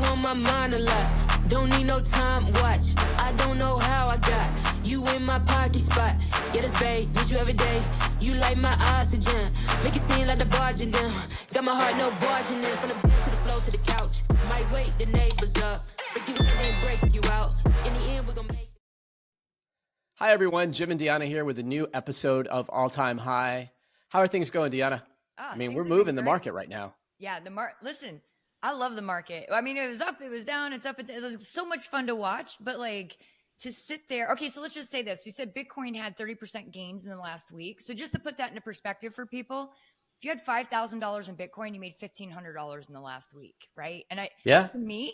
on my mind a lot. Don't need no time watch. I don't know how I got you in my party spot. Yeah, that's babe, need you every day. You like my oxygen. Make it seem like the barging down. Got my heart no barging in. From the bed to the floor to the couch. Might wake the neighbors up. Break you in and break you out. In the end, we're gonna make. Hi, everyone. Jim and Deanna here with a new episode of All Time High. How are things going, Deanna? We're moving the market right now. Yeah, listen, I love the market. I mean, it was up, it was down, it's up. It was so much fun to watch, but like to sit there. Okay, so let's just say this. We said Bitcoin had 30% gains in the last week. So just to put that into perspective for people, if you had $5,000 in Bitcoin, you made $1,500 in the last week, right? And to me,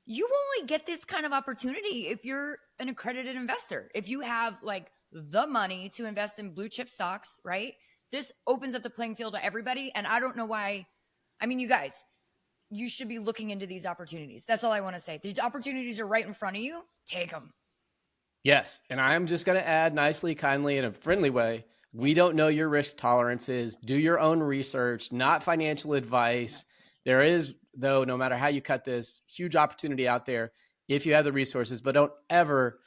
you only get this kind of opportunity if you're an accredited investor. If you have like the money to invest in blue chip stocks, right? This opens up the playing field to everybody. And I don't know why. I mean, you guys, you should be looking into these opportunities. That's all I want to say. These opportunities are right in front of you. Take them. Yes. And I'm just going to add nicely, kindly, in a friendly way. We don't know your risk tolerances. Do your own research, not financial advice. There is, though, no matter how you cut this, huge opportunity out there if you have the resources, but don't ever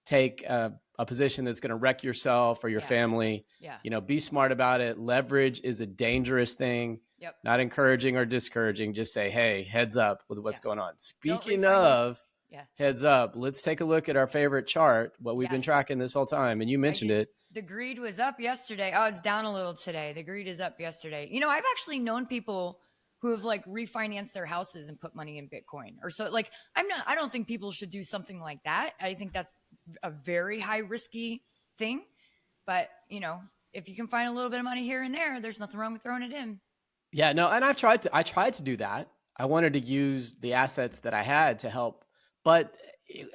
take a position that's going to wreck yourself or your family. Yeah. You know, be smart about it. Leverage is a dangerous thing. Yep. Not encouraging or discouraging. Just say, hey, heads up with what's going on. Speaking of heads up, let's take a look at our favorite chart, what we've been tracking this whole time. And you mentioned it. The greed was up yesterday. Oh, it's down a little today. The greed is up yesterday. You know, I've actually known people who have like refinanced their houses and put money in Bitcoin or so. Like, I don't think people should do something like that. I think that's a very high risky thing. But, you know, if you can find a little bit of money here and there, there's nothing wrong with throwing it in. Yeah, no. And I tried to do that. I wanted to use the assets that I had to help, but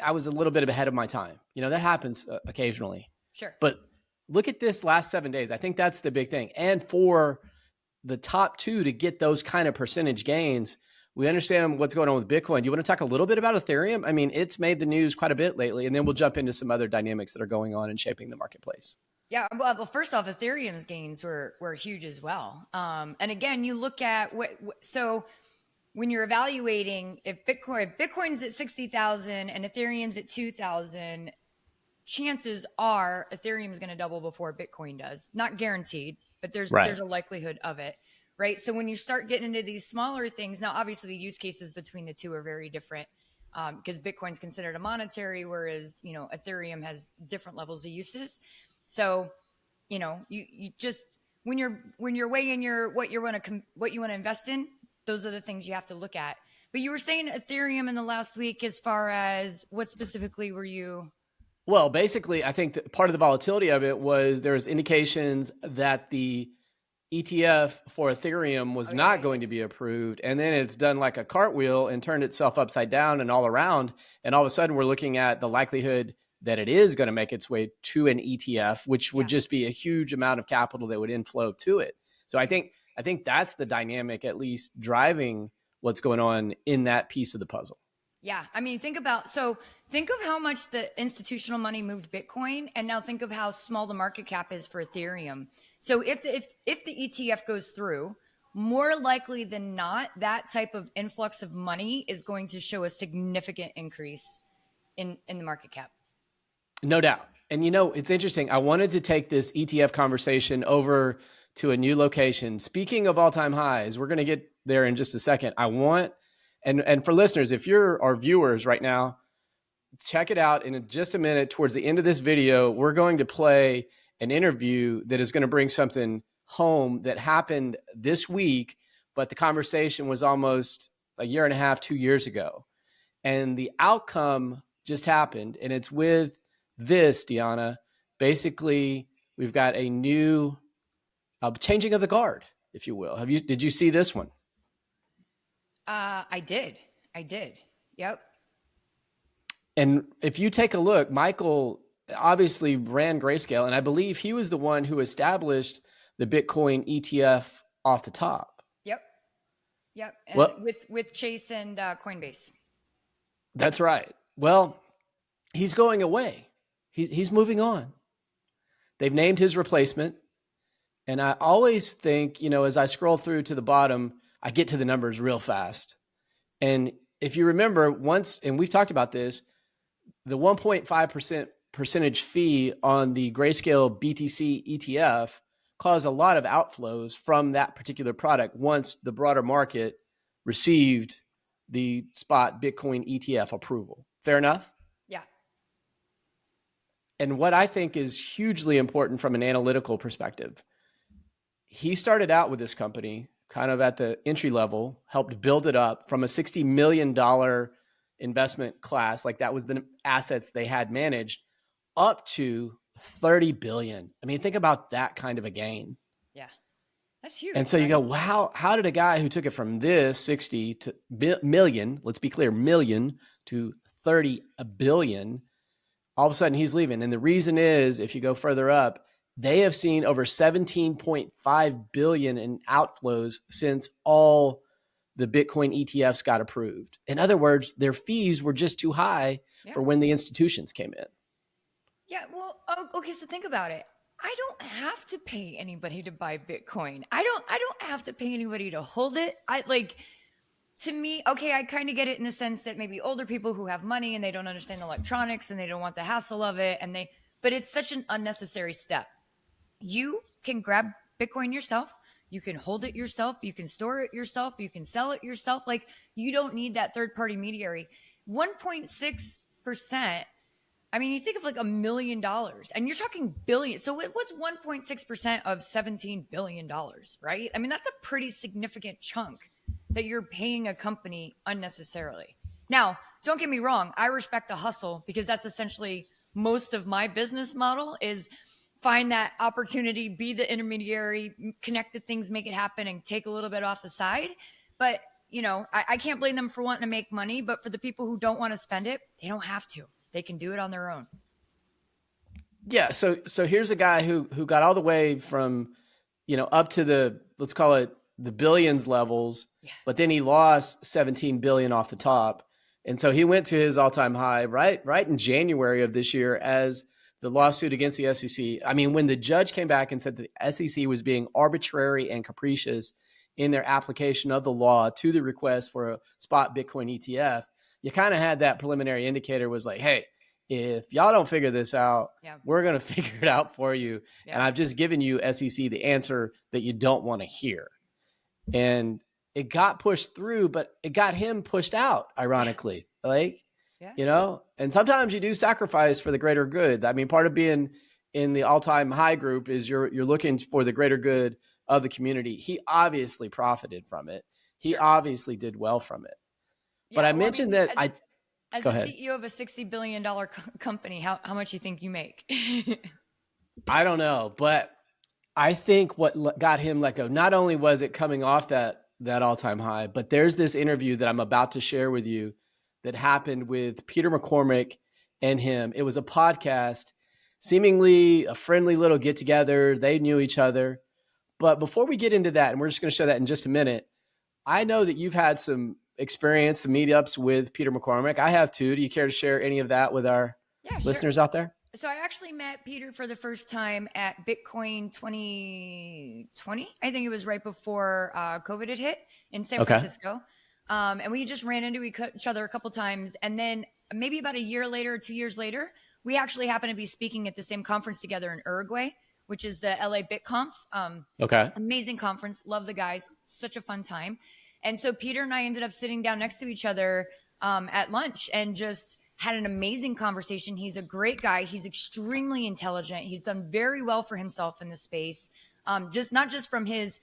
I was a little bit ahead of my time. You know, that happens occasionally. Sure. But look at this last 7 days. I think that's the big thing. And for the top two to get those kind of percentage gains, we understand what's going on with Bitcoin. Do you want to talk a little bit about Ethereum? I mean, it's made the news quite a bit lately, and then we'll jump into some other dynamics that are going on and shaping the marketplace. Yeah, well, first off, Ethereum's gains were huge as well. And again, you look at so when you're evaluating if Bitcoin's at 60,000 and Ethereum's at 2,000, chances are Ethereum's going to double before Bitcoin does. Not guaranteed, but there's a likelihood of it, right? So when you start getting into these smaller things, now obviously the use cases between the two are very different because Bitcoin's considered a monetary, whereas, you know, Ethereum has different levels of uses. So, you know, you just when you're weighing what you want to invest in, those are the things you have to look at. But you were saying Ethereum in the last week, as far as what specifically were you? Well, basically, I think that part of the volatility of it was there was indications that the ETF for Ethereum was not going to be approved. And then it's done like a cartwheel and turned itself upside down and all around. And all of a sudden we're looking at the likelihood that it is going to make its way to an ETF, which would just be a huge amount of capital that would inflow to it. So I think that's the dynamic, at least driving what's going on in that piece of the puzzle. Yeah. I mean, think of how much the institutional money moved Bitcoin, and now think of how small the market cap is for Ethereum. So if the ETF goes through, more likely than not, that type of influx of money is going to show a significant increase in the market cap. No doubt. And, you know, it's interesting. I wanted to take this ETF conversation over to a new location. Speaking of all-time highs, we're going to get there in just a second. I want, and for listeners, if you're our viewers right now, check it out in just a minute. Towards the end of this video, we're going to play an interview that is going to bring something home that happened this week, but the conversation was almost a year and a half, 2 years ago. And the outcome just happened, and it's with this, Deanna. Basically, we've got a new changing of the guard, if you will. Did you see this one? I did. Yep. And if you take a look, Michael obviously ran Grayscale, and I believe he was the one who established the Bitcoin ETF off the top. Yep. And with Chase and Coinbase. That's right. Well, he's going away. He's moving on. They've named his replacement. And I always think, you know, as I scroll through to the bottom, I get to the numbers real fast. And if you remember once, and we've talked about this, the 1.5% percentage fee on the Grayscale BTC ETF caused a lot of outflows from that particular product once the broader market received the spot Bitcoin ETF approval. Fair enough? Yeah. And what I think is hugely important from an analytical perspective, he started out with this company kind of at the entry level, helped build it up from a $60 million investment class, like that was the assets they had managed, up to 30 billion. I mean, think about that kind of a gain. Yeah. That's huge. And so you go, wow, how did a guy who took it from this 60 to million, let's be clear, million to 30 billion, all of a sudden he's leaving. And the reason is, if you go further up, they have seen over 17.5 billion in outflows since all the Bitcoin ETFs got approved. In other words, their fees were just too high for when the institutions came in. Yeah, well, okay, so think about it. I don't have to pay anybody to buy Bitcoin. I don't have to pay anybody to hold it. To me, okay, I kind of get it in the sense that maybe older people who have money and they don't understand electronics and they don't want the hassle of it, but it's such an unnecessary step. You can grab Bitcoin yourself. You can hold it yourself. You can store it yourself. You can sell it yourself. Like, you don't need that third-party mediary. 1.6%. I mean, you think of like $1 million and you're talking billions. So what's 1.6% of $17 billion, right? I mean, that's a pretty significant chunk that you're paying a company unnecessarily. Now, don't get me wrong. I respect the hustle, because that's essentially most of my business model is find that opportunity, be the intermediary, connect the things, make it happen, and take a little bit off the side. But, I can't blame them for wanting to make money, but for the people who don't want to spend it, they don't have to. They can do it on their own. Yeah. So here's a guy who got all the way from, up to the, let's call it the billions levels, but then he lost 17 billion off the top. And so he went to his all-time high right in January of this year as the lawsuit against the SEC. I mean, when the judge came back and said the SEC was being arbitrary and capricious in their application of the law to the request for a spot Bitcoin ETF, you kind of had that preliminary indicator was like, hey, if y'all don't figure this out, we're going to figure it out for you. Yeah. And I've just given you, SEC, the answer that you don't want to hear. And it got pushed through, but it got him pushed out, ironically. And sometimes you do sacrifice for the greater good. I mean, part of being in the all-time high group is you're looking for the greater good of the community. He obviously profited from it. He obviously did well from it. But I mentioned that as the CEO of a $60 billion company, how much you think you make? I don't know, but I think what got him let go, not only was it coming off that all-time high, but there's this interview that I'm about to share with you that happened with Peter McCormack and him. It was a podcast, seemingly a friendly little get-together. They knew each other. But before we get into that, and we're just going to show that in just a minute, I know that you've had some experience, some meetups with Peter McCormack. I have too. Do you care to share any of that with our listeners out there? So I actually met Peter for the first time at Bitcoin 2020. I think it was right before COVID had hit in San Francisco. And we just ran into each other a couple times. And then maybe about a year later, 2 years later, we actually happened to be speaking at the same conference together in Uruguay, which is the LA BitConf. Amazing conference. Love the guys. Such a fun time. And so Peter and I ended up sitting down next to each other at lunch and just had an amazing conversation. He's a great guy. He's extremely intelligent. He's done very well for himself in the space, not just from his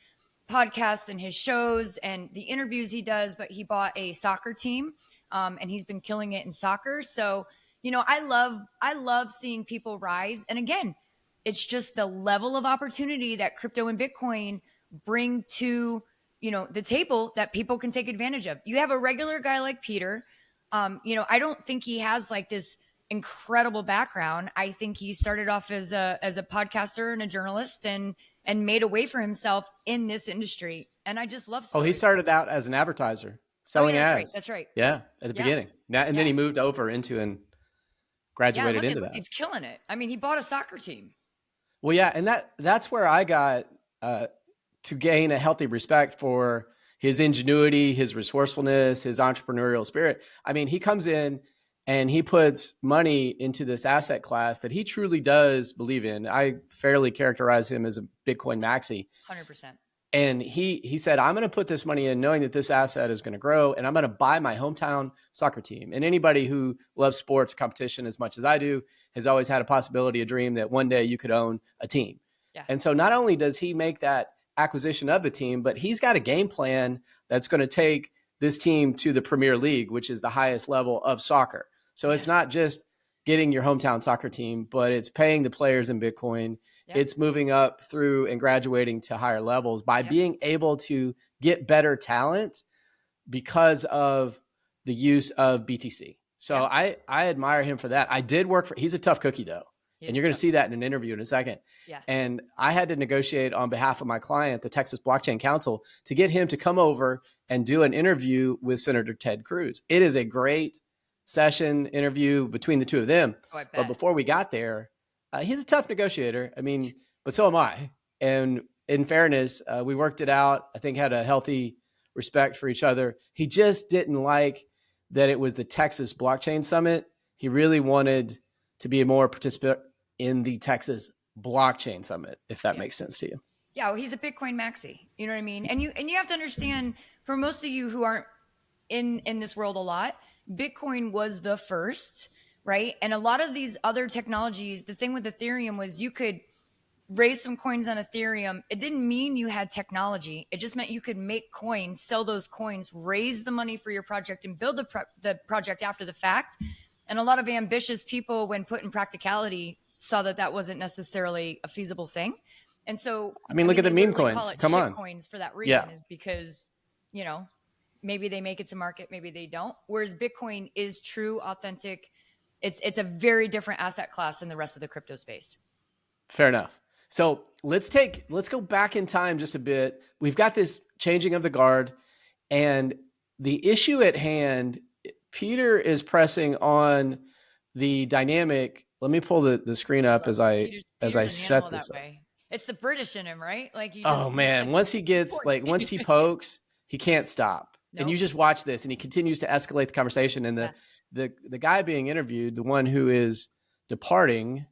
podcasts and his shows and the interviews he does, but he bought a soccer team and he's been killing it in soccer. So, I love seeing people rise. And again, it's just the level of opportunity that crypto and Bitcoin bring to the table that people can take advantage of. You have a regular guy like Peter. I don't think he has like this incredible background. I think he started off as a podcaster and a journalist and made a way for himself in this industry. And I just love stories. He started out as an advertiser selling ads. That's right. Yeah. At the beginning. Then he moved over into and graduated into that. He's killing it. I mean, he bought a soccer team. Well, yeah. And that's where I got, to gain a healthy respect for his ingenuity, his resourcefulness, his entrepreneurial spirit. I mean, he comes in and he puts money into this asset class that he truly does believe in. I fairly characterize him as a Bitcoin maxi. 100%. And he said, I'm going to put this money in knowing that this asset is going to grow, and I'm going to buy my hometown soccer team. And anybody who loves sports competition as much as I do has always had a possibility, a dream that one day you could own a team. Yeah. And so not only does he make that acquisition of the team, but he's got a game plan that's going to take this team to the Premier League, which is the highest level of soccer. So it's not just getting your hometown soccer team, but it's paying the players in Bitcoin. Yep. It's moving up through and graduating to higher levels by being able to get better talent because of the use of BTC. So I admire him for that. I did work for, he's a tough cookie though. And you're going to see that in an interview in a second. Yeah. And I had to negotiate on behalf of my client, the Texas Blockchain Council, to get him to come over and do an interview with Senator Ted Cruz. It is a great session interview between the two of them. Oh, but before we got there, he's a tough negotiator. I mean, but so am I. And in fairness, we worked it out. I think had a healthy respect for each other. He just didn't like that it was the Texas Blockchain Summit. He really wanted to be a more participant in the Texas Blockchain Summit, if that makes sense to you. Yeah, well, he's a Bitcoin maxi. You know what I mean? And you have to understand, for most of you who aren't in this world a lot, Bitcoin was the first, right? And a lot of these other technologies, the thing with Ethereum was you could raise some coins on Ethereum. It didn't mean you had technology. It just meant you could make coins, sell those coins, raise the money for your project, and build the project after the fact. And a lot of ambitious people, when put in practicality, saw that that wasn't necessarily a feasible thing. And so, I mean, look at the meme coins. Come on. Coins for that reason, because, you know, maybe they make it to market, maybe they don't. Whereas Bitcoin is true, authentic. It's a very different asset class than the rest of the crypto space. Fair enough. So let's go back in time just a bit. We've got this changing of the guard, and the issue at hand, Peter is pressing on the dynamic. Let me pull the screen up as I set this up. It's the British in him, right? Like, oh man, once he gets once he pokes, he can't stop. Nope. And you just watch this, and he continues to escalate the conversation. And the guy being interviewed, the one who is departing,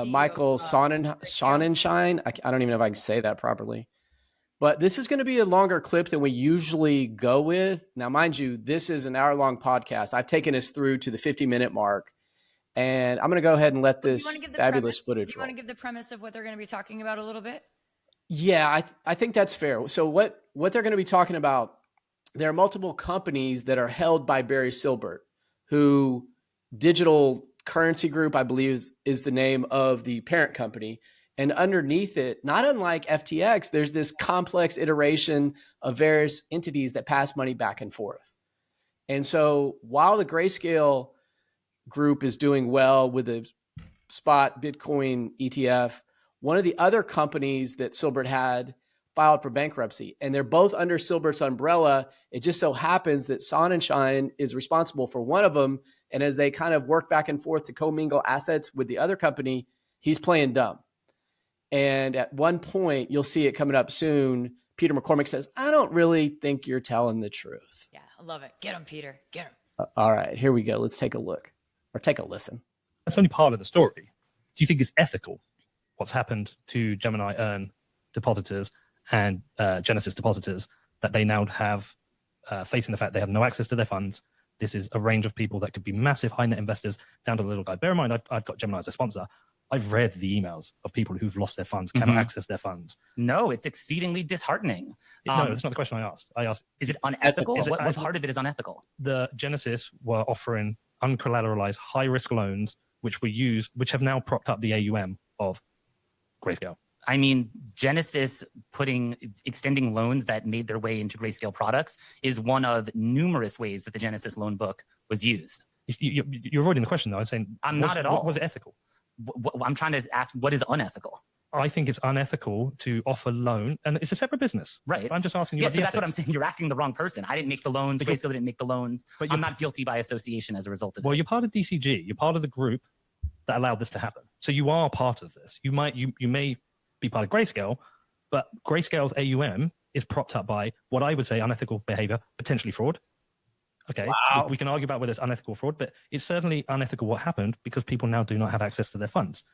Michael Sonnenshein. I don't even know if I can say that properly. But this is going to be a longer clip than we usually go with. Now, mind you, this is an hour-long podcast. I've taken us through to the 50-minute mark. And I'm going to go ahead and let this fabulous footage roll. Do you want to give the premise of what they're going to be talking about a little bit? Yeah, I think that's fair. So what they're going to be talking about, there are multiple companies that are held by Barry Silbert, who Digital Currency Group, I believe, is the name of the parent company. And underneath it, not unlike FTX, there's this complex iteration of various entities that pass money back and forth. And so while the Grayscale group is doing well with the spot Bitcoin ETF, one of the other companies that Silbert had filed for bankruptcy, and they're both under Silbert's umbrella. It just so happens that Sonnenshein is responsible for one of them. And as they kind of work back and forth to commingle assets with the other company, he's playing dumb. And at one point, you'll see it coming up soon. Peter McCormack says, I don't really think you're telling the truth. Yeah, I love it. Get him, Peter. Get him. All right, here we go. Let's take a look or take a listen. That's only part of the story. Do you think it's ethical what's happened to Gemini Earn depositors and Genesis depositors, that they now have, facing the fact they have no access to their funds? This is a range of people that could be massive high net investors down to the little guy. Bear in mind, I've got Gemini as a sponsor. I've read the emails of people who've lost their funds, cannot access their funds. No, it's exceedingly disheartening. No, that's not the question I asked. I asked, is it unethical? What part of it is unethical? The Genesis were offering uncollateralized high-risk loans, which have now propped up the AUM of Grayscale. I mean, Genesis extending loans that made their way into Grayscale products is one of numerous ways that the Genesis loan book was used. You're avoiding the question, though. I'm saying, not at all. Was it ethical? I'm trying to ask, what is unethical? I think it's unethical to offer loan, and it's a separate business. Right. I'm just asking you. Yeah, so that's what I'm saying. You're asking the wrong person. I didn't make the loans. Grayscale didn't make the loans. But I'm not guilty by association as a result of it. Well, you're part of DCG. You're part of the group that allowed this to happen. So you are part of this. You may be part of Grayscale, but Grayscale's AUM is propped up by what I would say unethical behavior, potentially fraud. Okay, Wow. we can argue about whether it's unethical fraud, but it's certainly unethical what happened because people now do not have access to their funds.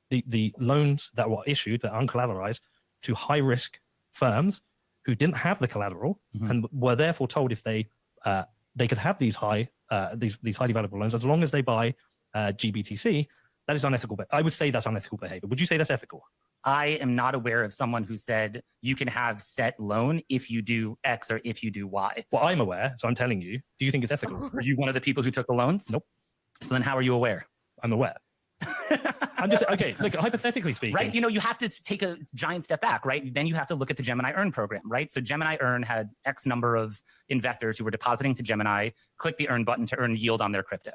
The loans that were issued that are uncollateralized to high risk firms who didn't have the collateral and were therefore told if they could have these highly valuable loans as long as they buy GBTC. That is unethical. But I would say that's unethical behavior. Would you say that's ethical? I am not aware of someone who said you can have set loan if you do X or if you do Y. Well, I'm aware, so I'm telling you. Do you think it's ethical? Are you one of the people who took the loans? Nope. So then how are you aware? I'm aware. I'm just okay. Look, hypothetically speaking, right? You have to take a giant step back, right? Then you have to look at the Gemini Earn program, right? So Gemini Earn had X number of investors who were depositing to Gemini, click the Earn button to earn yield on their crypto.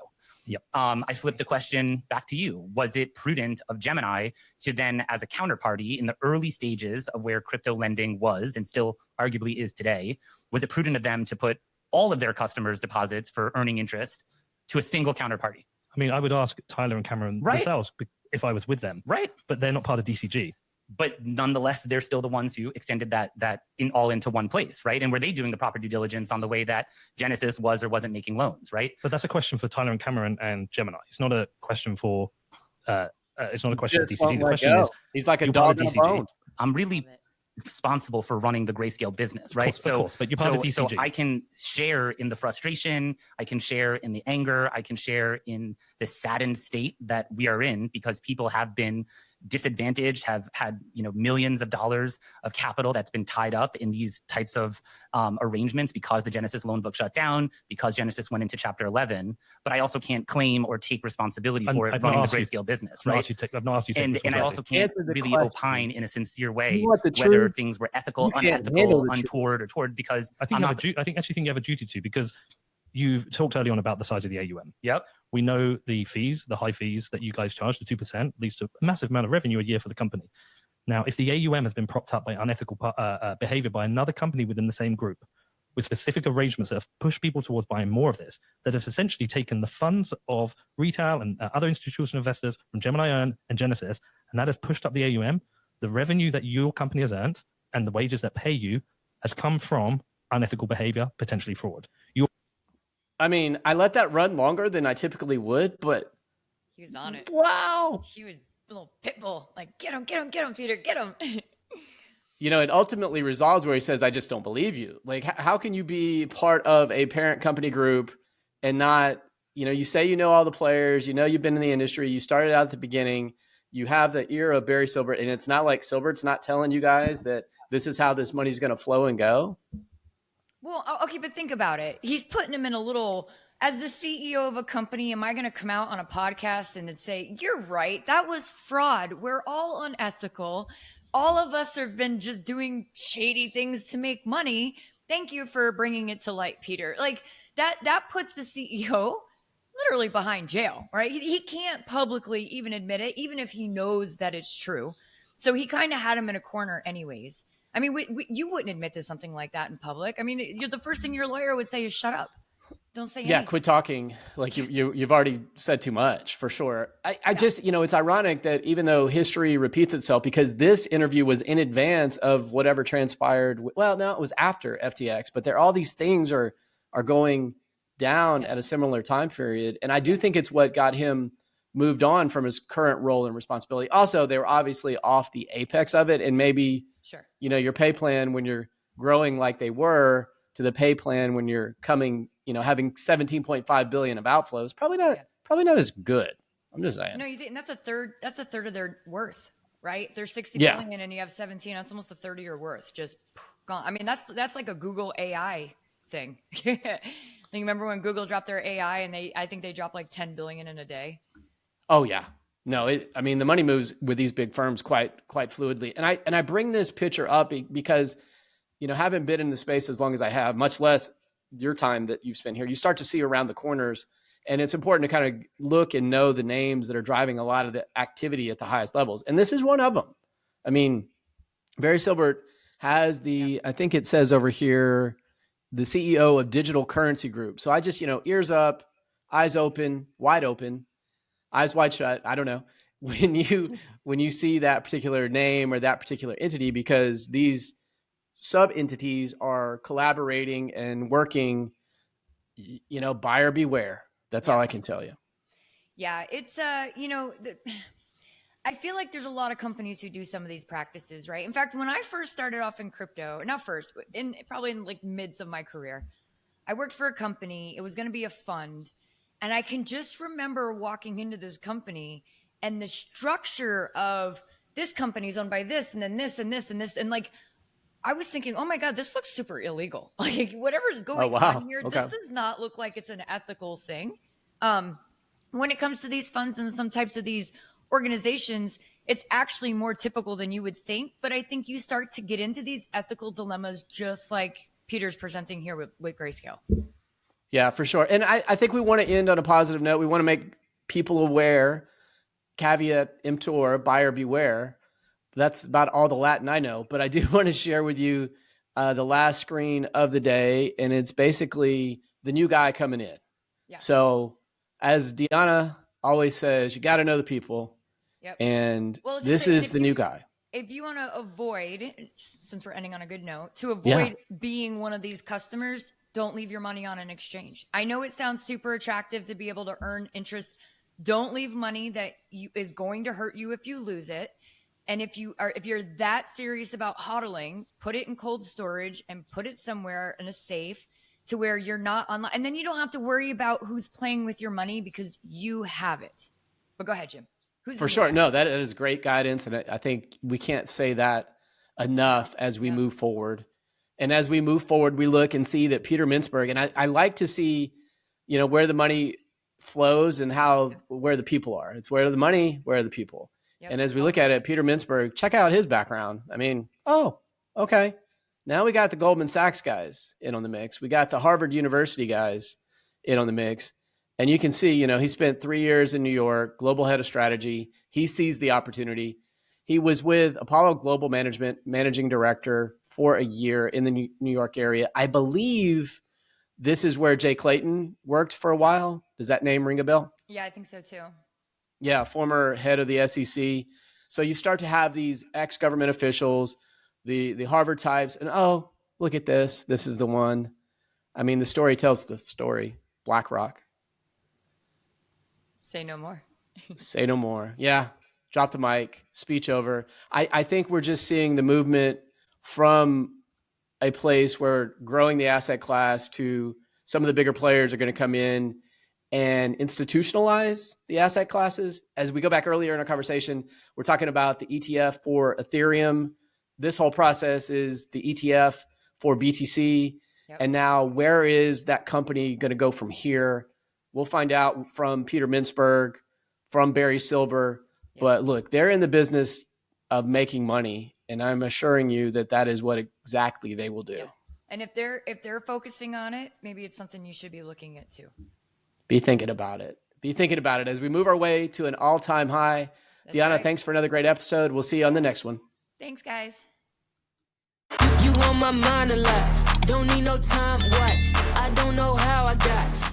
Yep. I flipped the question back to you. Was it prudent of Gemini to then, as a counterparty in the early stages of where crypto lending was and still arguably is today, was it prudent of them to put all of their customers' deposits for earning interest to a single counterparty? I mean, I would ask Tyler and Cameron themselves if I was with them. Right. But they're not part of DCG. But nonetheless, they're still the ones who extended that all into one place, right? And were they doing the proper due diligence on the way that Genesis was or wasn't making loans, right? But that's a question for Tyler and Cameron and Gemini. It's not a question for it's not a question for DCG. The question is, he's like a dog on a bone. I'm really responsible for running the Grayscale business, right? Of course, but you're part of DCG. So I can share in the frustration, I can share in the anger, I can share in the saddened state that we are in because people have been disadvantaged, have had millions of dollars of capital that's been tied up in these types of arrangements because the Genesis loan book shut down, because Genesis went into Chapter 11. But I also can't claim or take responsibility for it running the Grayscale business, right? I've not asked you to and I also can't really opine in a sincere way whether things were ethical, unethical, untoward, or toward, because I actually think you have a duty to, because you've talked early on about the size of the AUM. Yep. We know the fees, the high fees that you guys charge, the 2%, leads to a massive amount of revenue a year for the company. Now, if the AUM has been propped up by unethical behavior by another company within the same group, with specific arrangements that have pushed people towards buying more of this, that has essentially taken the funds of retail and other institutional investors from Gemini Earn and Genesis, and that has pushed up the AUM, the revenue that your company has earned and the wages that pay you has come from unethical behavior, potentially fraud. I mean, I let that run longer than I typically would, but he was on it. Wow. He was a little pit bull, like, get him, Peter, get him. It ultimately resolves where he says, I just don't believe you. Like, how can you be part of a parent company group and not, you say all the players, you've been in the industry, you started out at the beginning, you have the ear of Barry Silbert, and it's not like Silbert's not telling you guys that this is how this money's going to flow and go? Well, okay, but think about it. He's putting him in a little, as the CEO of a company, am I going to come out on a podcast and say, you're right, that was fraud. We're all unethical. All of us have been just doing shady things to make money. Thank you for bringing it to light, Peter. Like that puts the CEO literally behind jail, right? He can't publicly even admit it, even if he knows that it's true. So he kind of had him in a corner anyways. I mean, you wouldn't admit to something like that in public. I mean, the first thing your lawyer would say is shut up. Don't say anything. Yeah, quit talking. Like you've already said too much, for sure. I just, it's ironic that even though history repeats itself, because this interview was in advance of whatever transpired. Well, no, it was after FTX, but all these things are going down at a similar time period. And I do think it's what got him moved on from his current role and responsibility. Also, they were obviously off the apex of it, and maybe your pay plan when you're growing like they were to the pay plan when you're coming, having 17.5 billion of outflows, probably not as good. I'm just saying. No, you think, and that's a third of their worth, right? If they're 60 billion and you have 17, that's almost a third of your worth. Just gone. I mean, that's like a Google AI thing. You remember when Google dropped their AI and I think they dropped like 10 billion in a day. Oh yeah. No, the money moves with these big firms quite fluidly. And I bring this picture up because, having been in the space as long as I have, much less your time that you've spent here, you start to see around the corners, and it's important to kind of look and know the names that are driving a lot of the activity at the highest levels. And this is one of them. I mean, Barry Silbert has I think it says over here, the CEO of Digital Currency Group. So I just, ears up, eyes open, wide open, eyes wide shut. I don't know when you see that particular name or that particular entity, because these sub entities are collaborating and working, buyer beware. That's all I can tell you. Yeah, it's I feel like there's a lot of companies who do some of these practices, right? In fact, when I first started off in crypto, not first, but probably in like midst of my career, I worked for a company. It was going to be a fund. And I can just remember walking into this company and the structure of this company is owned by this and then this and this and this. And like, I was thinking, oh my God, this looks super illegal. Like whatever's going on here, this does not look like it's an ethical thing. When it comes to these funds and some types of these organizations, it's actually more typical than you would think. But I think you start to get into these ethical dilemmas, just like Peter's presenting here with Grayscale. Yeah, for sure. And I think we want to end on a positive note. We want to make people aware, caveat emptor, buyer beware. That's about all the Latin I know. But I do want to share with you the last screen of the day. And it's basically the new guy coming in. Yeah. So as Deanna always says, you got to know the people. Yep. And this is the new guy. If you want to avoid, since we're ending on a good note, to avoid being one of these customers, don't leave your money on an exchange. I know it sounds super attractive to be able to earn interest. Don't leave money that is going to hurt you if you lose it. And if you're that serious about hodling, put it in cold storage and put it somewhere in a safe to where you're not online. And then you don't have to worry about who's playing with your money because you have it. But go ahead, Jim. For sure. No, that is great guidance. And I think we can't say that enough as we move forward. And as we move forward, we look and see that Peter Mintzberg, and I like to see, where the money flows and where the people are. It's where the money, where are the people. Yep. And as we look at it, Peter Mintzberg, check out his background. I mean, okay. Now we got the Goldman Sachs guys in on the mix. We got the Harvard University guys in on the mix. And you can see, he spent 3 years in New York, global head of strategy. He sees the opportunity. He was with Apollo Global Management, managing director for a year in the New York area. I believe this is where Jay Clayton worked for a while. Does that name ring a bell? Yeah, I think so too. Yeah, former head of the SEC. So you start to have these ex-government officials, the Harvard types, and look at this. This is the one. I mean, the story tells the story. BlackRock. Say no more. Say no more. Yeah. Drop the mic. Speech over. I think we're just seeing the movement from a place where growing the asset class to some of the bigger players are going to come in and institutionalize the asset classes. As we go back earlier in our conversation, we're talking about the ETF for Ethereum. This whole process is the ETF for BTC. Yep. And now where is that company going to go from here? We'll find out from Peter Mintzberg, from Barry Silver. Yep. But look, they're in the business of making money. And I'm assuring you that is what exactly they will do. Yep. And if they're focusing on it, maybe it's something you should be looking at too. Be thinking about it. Be thinking about it as we move our way to an all-time high. That's Deanna, right. Thanks for another great episode. We'll see you on the next one. Thanks, guys. You on my mind a lot. Don't need no time, watch. I don't know how I got